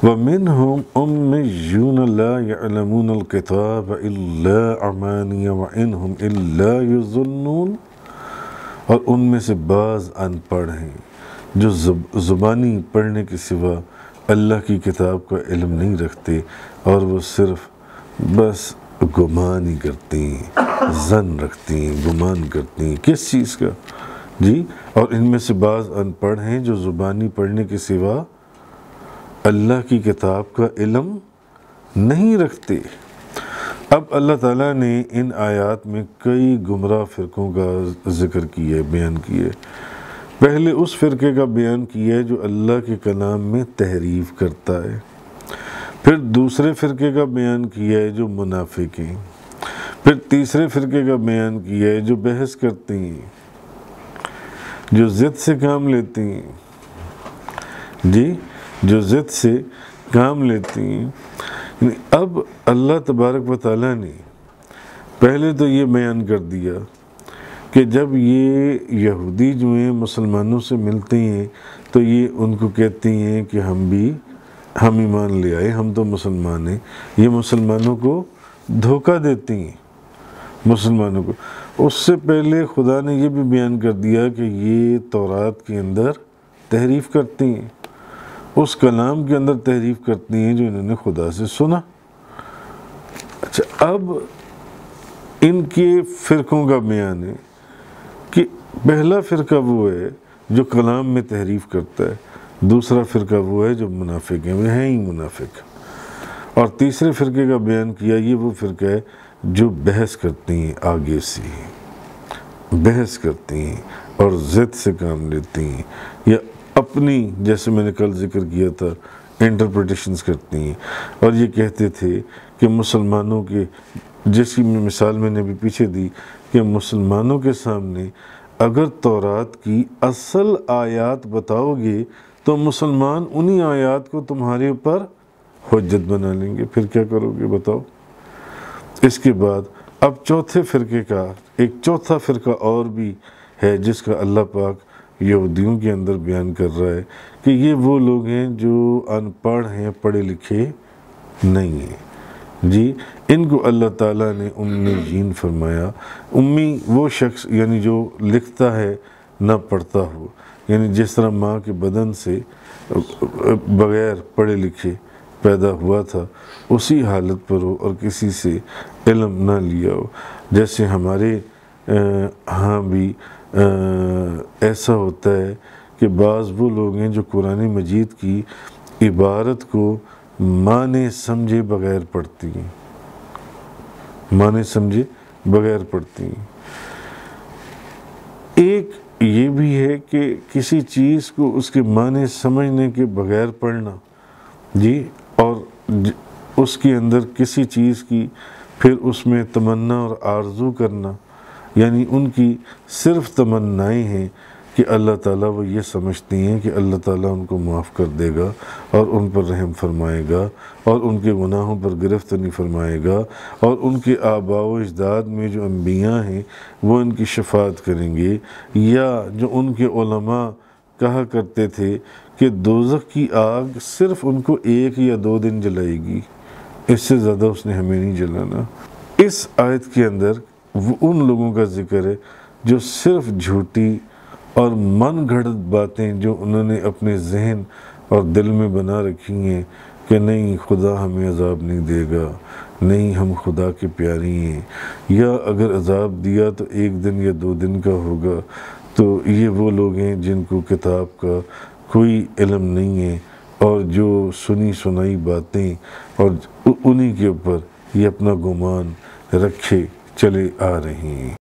وَمِنْهُمْ أُمِّيُّونَ لَا يَعْلَمُونَ الْكِتَابَ إِلَّا أَمَانِيَّ وَإِنْهُمْ إِلَّا يَظُنُّونَ، اور ان میں سے بعض ان پڑھ ہیں جو زبانی پڑھنے کے سوا اللہ کی کتاب کا علم نہیں رکھتے، اور وہ صرف بس گمان ہی کرتے ہیں، ظن رکھتے ہیں، گمان کرتے ہیں کس چیز کا جی۔ اور ان میں سے بعض ان پڑھ ہیں جو زبانی پڑھنے کے سوا اللہ کی کتاب کا علم نہیں رکھتے۔ اب اللہ تعالیٰ نے ان آیات میں کئی گمراہ فرقوں کا ذکر کیا ہے، بیان کیا ہے۔ پہلے اس فرقے کا بیان کیا ہے جو اللہ کے کلام میں تحریف کرتا ہے، پھر دوسرے فرقے کا بیان کیا ہے جو منافق ہیں، پھر تیسرے فرقے کا بیان کیا ہے جو بحث کرتے ہیں، جو ضد سے کام لیتے ہیں جی، جو ضد سے کام لیتے ہیں۔ اب اللہ تبارک و تعالیٰ نے پہلے تو یہ بیان کر دیا کہ جب یہ یہودی جو ہیں مسلمانوں سے ملتے ہیں تو یہ ان کو کہتے ہیں کہ ہم ایمان لے آئے، ہم تو مسلمان ہیں، یہ مسلمانوں کو دھوکہ دیتے ہیں مسلمانوں کو۔ اس سے پہلے خدا نے یہ بھی بیان کر دیا کہ یہ تورات کے اندر تحریف کرتے ہیں، اس کلام کے اندر تحریف کرتے ہیں جو انہوں نے خدا سے سنا۔ اچھا، اب ان کے فرقوں کا بیان ہے کہ پہلا فرقہ وہ ہے جو کلام میں تحریف کرتا ہے، دوسرا فرقہ وہ ہے جو منافق ہیں، وہ ہیں ہی منافق، اور تیسرے فرقے کا بیان کیا یہ وہ فرقہ ہے جو بحث کرتے ہیں، آگے سے بحث کرتے ہیں اور ضد سے کام لیتے ہیں، یا اپنی، جیسے میں نے کل ذکر کیا تھا، انٹرپریٹیشنز کرتی ہیں، اور یہ کہتے تھے کہ مسلمانوں کے، جس کی مثال میں نے بھی پیچھے دی، کہ مسلمانوں کے سامنے اگر تورات کی اصل آیات بتاؤ گے تو مسلمان انہی آیات کو تمہارے اوپر حجت بنا لیں گے، پھر کیا کرو گے بتاؤ۔ اس کے بعد اب چوتھے فرقے کا ایک چوتھا فرقہ اور بھی ہے جس کا اللہ پاک یہودیوں کے اندر بیان کر رہا ہے کہ یہ وہ لوگ ہیں جو ان پڑھ ہیں، پڑھے لکھے نہیں ہیں جی۔ ان کو اللہ تعالیٰ نے امیین فرمایا۔ امی وہ شخص یعنی جو لکھتا ہے نہ پڑھتا ہو، یعنی جس طرح ماں کے بدن سے بغیر پڑھے لکھے پیدا ہوا تھا اسی حالت پر ہو اور کسی سے علم نہ لیا ہو۔ جیسے ہمارے ہاں بھی ایسا ہوتا ہے کہ بعض وہ لوگ ہیں جو قرآن مجید کی عبارت کو معنی سمجھے بغیر پڑھتی ہیں، معنی سمجھے بغیر پڑھتی ہیں۔ ایک یہ بھی ہے کہ کسی چیز کو اس کے معنی سمجھنے کے بغیر پڑھنا جی، اور اس کے اندر کسی چیز کی پھر اس میں تمنا اور آرزو کرنا، یعنی ان کی صرف تمنائیں ہیں کہ اللہ تعالیٰ، وہ یہ سمجھتی ہیں کہ اللہ تعالیٰ ان کو معاف کر دے گا اور ان پر رحم فرمائے گا اور ان کے گناہوں پر گرفت نہیں فرمائے گا، اور ان کے آباء و اجداد میں جو انبیاء ہیں وہ ان کی شفاعت کریں گے، یا جو ان کے علماء کہا کرتے تھے کہ دوزخ کی آگ صرف ان کو 1 یا 2 دن جلائے گی، اس سے زیادہ اس نے ہمیں نہیں جلانا۔ اس آیت کے اندر وہ ان لوگوں کا ذکر ہے جو صرف جھوٹی اور من گھڑت باتیں جو انہوں نے اپنے ذہن اور دل میں بنا رکھی ہیں کہ نہیں خدا ہمیں عذاب نہیں دے گا، نہیں ہم خدا کے پیاری ہیں، یا اگر عذاب دیا تو 1 دن یا 2 دن کا ہوگا۔ تو یہ وہ لوگ ہیں جن کو کتاب کا کوئی علم نہیں ہے، اور جو سنی سنائی باتیں اور انہی کے اوپر یہ اپنا گمان رکھے چلے آ رہے ہیں۔